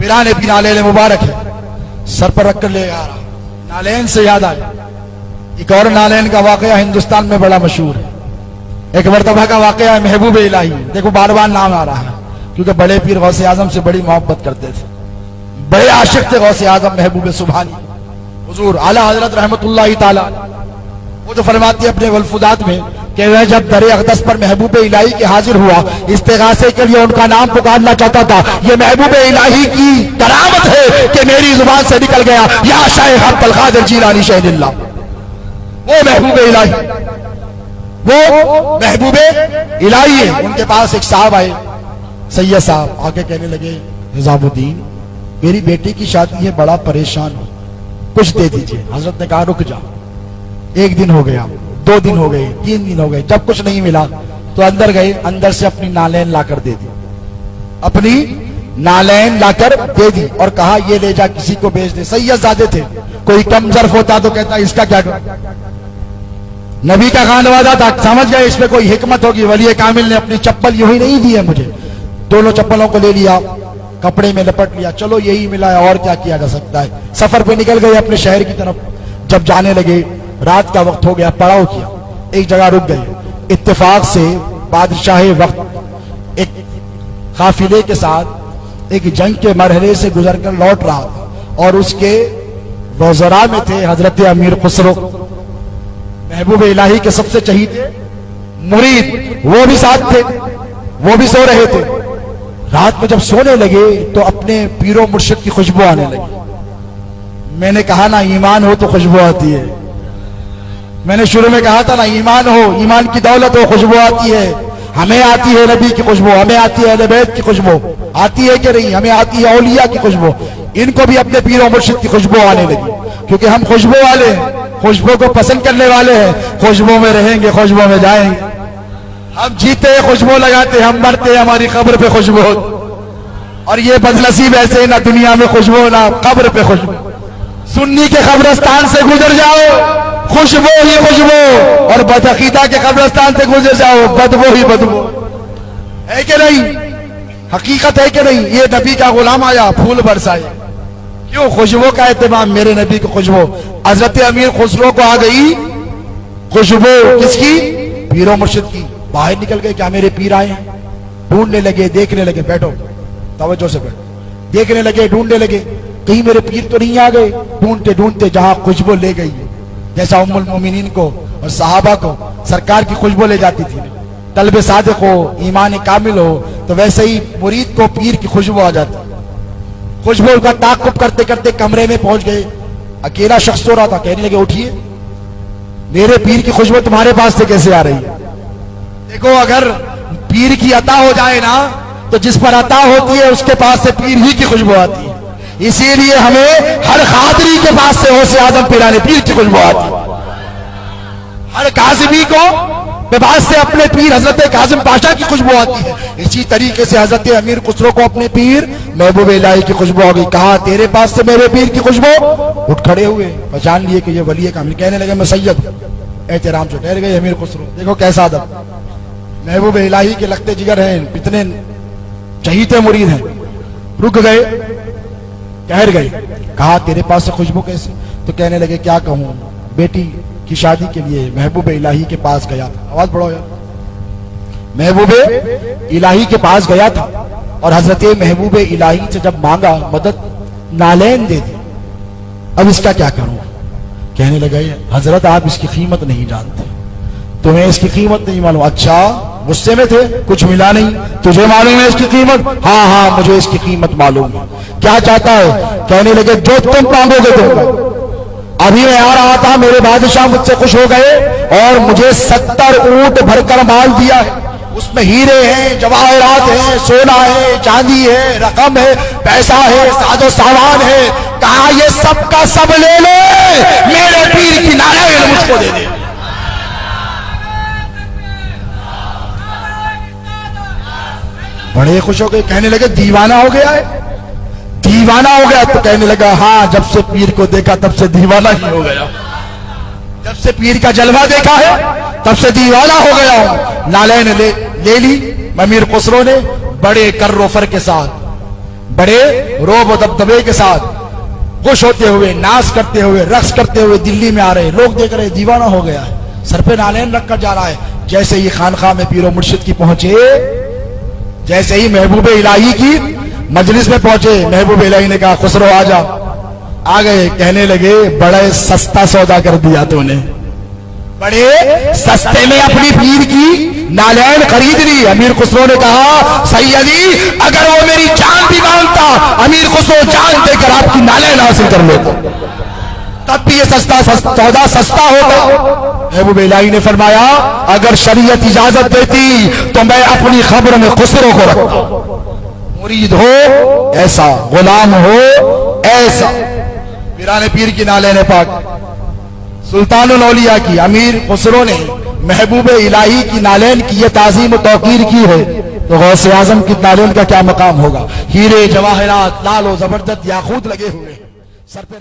पिराने भी नालेन मुबारक है, सर पर रख कर ले आ रहा। नालेन से याद आया एक और नालेन का वाकया हिंदुस्तान में बड़ा मशहूर है। एक मरतबा का वाकया है महबूब इलाही। देखो बार बार नाम आ रहा है क्योंकि बड़े पीर गौसे आजम से बड़ी मोहब्बत करते थे, बड़े आशिक थे गौसे आजम महबूब सुभानी हुजूर आला हजरत रहमतुल्लाह ताला। वो जो फरमाती है अपने वल्फुदात में कि वह जब दरे अक़दस पर महबूब इलाही के हाजिर हुआ, इस्तिग़ासे के लिए उनका नाम पुकारना चाहता था। ये महबूब इलाही की करामत है कि मेरी जुबान से निकल गया या शायख अब्दुल कादिर जीलानी शहनिल्लाह। वो महबूब इलाही, वो महबूब इलाही है। उनके पास एक साहब आए, सैयद साहब आके कहने लगे निजामुद्दीन मेरी बेटी की शादी है, बड़ा परेशान हूं, कुछ दे दीजिए। हजरत ने कहा रुक जा। एक दिन हो गया, 2 दिन हो गए, 3 दिन हो गए, जब कुछ नहीं मिला तो अंदर गए, अंदर से अपनी नालैन लाकर दे दी, अपनी नालैन लाकर दे दी और कहा ये ले जा किसी को बेच दे। सैयद ज़ादे थे, कोई कम ज़र्फ होता तो कहता इसका क्या कर। नबी का खानवादा था, समझ गए इसमें कोई हिकमत होगी। वली कामिल ने अपनी चप्पल यूं ही नहीं दी है मुझे, दोनों चप्पलों को ले लिया, कपड़े में लपट लिया, चलो यही मिला है और क्या किया जा सकता है। सफर पे निकल गए अपने शहर की तरफ। जब जाने लगे रात का वक्त हो गया, पड़ाव किया, एक जगह रुक गए। इत्तेफाक से बादशाह वक्त एक काफिले के साथ एक जंग के मरहले से गुजरकर लौट रहा था और उसके वज़रा में थे हजरत अमीर खुसरो, महबूब इलाही के सबसे चहीते मुरीद, वो भी साथ थे, वो भी सो रहे थे। रात में जब सोने लगे तो अपने पीरो मुर्शिद की खुशबू आने लगी। मैंने कहा ना ईमान हो तो खुशबू आती है, मैंने शुरू में कहा था ना ईमान हो, ईमान की दौलत हो, खुशबू आती है। हमें आती है नबी की खुशबू, हमें आती है अहले बैत की खुशबू, आती है कि नहीं? हमें आती है औलिया की खुशबू। इनको भी अपने पीरो मुर्शिद की खुशबू आने लगी क्योंकि हम खुशबू वाले हैं, खुशबू को पसंद करने वाले हैं। खुशबू में रहेंगे, खुशबू में जाएंगे। हम जीते खुशबू लगाते, हम मरते हमारी कब्र पे खुशबू। और ये बदनसीब ऐसे ना दुनिया में खुशबू ना कब्र पे खुशबू। सुन्नी के कब्रिस्तान से गुजर जाओ खुशबू ही खुशबू, और बदअकीदा के कब्रिस्तान से गुजर जाओ बदबू ही बदबू। है कि नहीं? हकीकत है कि नहीं? ये नबी का गुलाम आया, फूल बरसाए, क्यों? खुशबू का एहतमाम, मेरे नबी की खुशबू। हजरत अमीर खुसरो को आ गई खुशबू, किसकी? पीरो मुर्शिद की। बाहर निकल गए, क्या मेरे पीर आए? ढूंढने लगे, देखने लगे, बैठो तवज्जो से बैठो, देखने लगे, ढूंढने लगे, कहीं मेरे पीर तो नहीं आ गए। ढूंढते ढूंढते जहां खुशबू ले गई, जैसा उम्मुल मोमिनीन को और सहाबा को सरकार की खुशबू ले जाती थी, तलब सादिक हो, ईमान कामिल हो, तो वैसे ही मुरीद को पीर की खुशबू आ जाती। खुशबू का ताक़ुब करते करते कमरे में पहुंच गए। अकेला शख्स सो रहा था, कहने लगे उठिए, मेरे पीर की खुशबू तुम्हारे पास से कैसे आ रही है? देखो अगर पीर की अता हो जाए ना तो जिस पर अता होती है उसके पास से पीर ही की खुशबू आती है। इसीलिए हमें हर खादरी के पास से गौसे आजम पिराने पीर की खुशबू आती है। हर काज़िमी को के पास से अपने पीर हजरत काज़िम पाशा की खुशबू आती है। इसी तरीके से हजरत अमीर खुसरो को अपने पीर महबूब इलाही की खुशबू आ गई। कहा तेरे पास से मेरे पीर की खुशबू। उठ खड़े हुए, पहचान लिए कि ये वली कामिल। कहने लगे मैं सैयद हूं। एहतराम से ठहर गए अमीर खुसरो। देखो कैसा अदब, महबूब इलाही के लगते जिगर हैं, इतने चहीते मुरीद हैं। रुक गए, ठहर गए। कहा तेरे पास से खुशबू कैसे? तो कहने लगे क्या कहूं, बेटी की शादी के लिए महबूब इलाही के पास गया था। आवाज बढ़ाओ यार। महबूब इलाही के पास गया था और हजरत महबूब इलाही से जब मांगा मदद, नालैन दे दी। अब इसका क्या करूं? कहने लगे हजरत आप इसकी कीमत नहीं जानते, तुम्हें इसकी कीमत नहीं मालूम। अच्छा, गुस्से में थे, कुछ मिला नहीं, तुझे मालूम है इसकी कीमत? हाँ हाँ मुझे इसकी कीमत मालूम है। क्या चाहता है? कहने लगे जो तुम मांगोगे दूंगा। अभी मैं आ रहा था, मेरे बादशाह मुझसे खुश हो गए और मुझे 70 ऊंट भरकर माल दिया है। उसमें हीरे हैं, जवाहरात हैं, सोना है, चांदी है, रकम है, पैसा है, साजो सामान है। कहा ये सब का सब ले लो, मेरे पीर की नालैन मुझको दे दे। बड़े खुश हो गए, कहने लगे दीवाना हो गया है, दीवाना हो गया। तो कहने लगा हाँ, जब से पीर को देखा तब से दीवाना ही हो गया। जब से पीर का जलवा देखा है तब से दीवाना हो गया हूं। नालैन ले ली अमीर खुसरो ने बड़े कर्रोफर के साथ। बड़े रोब और दबदबे के साथ खुश होते हुए, नाच करते हुए, रक्स करते हुए दिल्ली में आ रहे। लोग देख रहे, दीवाना हो गया है, सर पे नालेन रखकर जा रहा है। जैसे ही खानखा में पीरो मुर्शिद की पहुंचे, जैसे ही महबूब इलाही की मजलिस में पहुंचे, महबूब इलाही ने कहा खुसरो आ जा। आ गए, कहने लगे बड़े सस्ता सौदा कर दिया तूने, बड़े सस्ते में अपनी पीर की नालैन खरीद ली। अमीर खुसरो ने कहा सैयदी, अगर वो मेरी जान भी मांगता, अमीर खुसरो जान देकर आपकी नालैन हासिल कर लेता, तब भी ये सौदा सस्ता होगा। महबूब इलाही ने फरमाया अगर शरीयत इजाजत देती तो मैं अपनी खबर में खुसरो को रखता। मुरीद हो ऐसा, गुलाम हो ऐसा। पीराने पीर की नालैन पाक, सुल्तानुल औलिया की अमीर खुसरो ने महबूब इलाही की नालैन की ये ताजीम और तौकीर की है, तो गौसे आजम की नालैन का क्या मकाम होगा। हीरे जवाहरात लाल और जबरदस्त याकूत लगे हुए सर पे।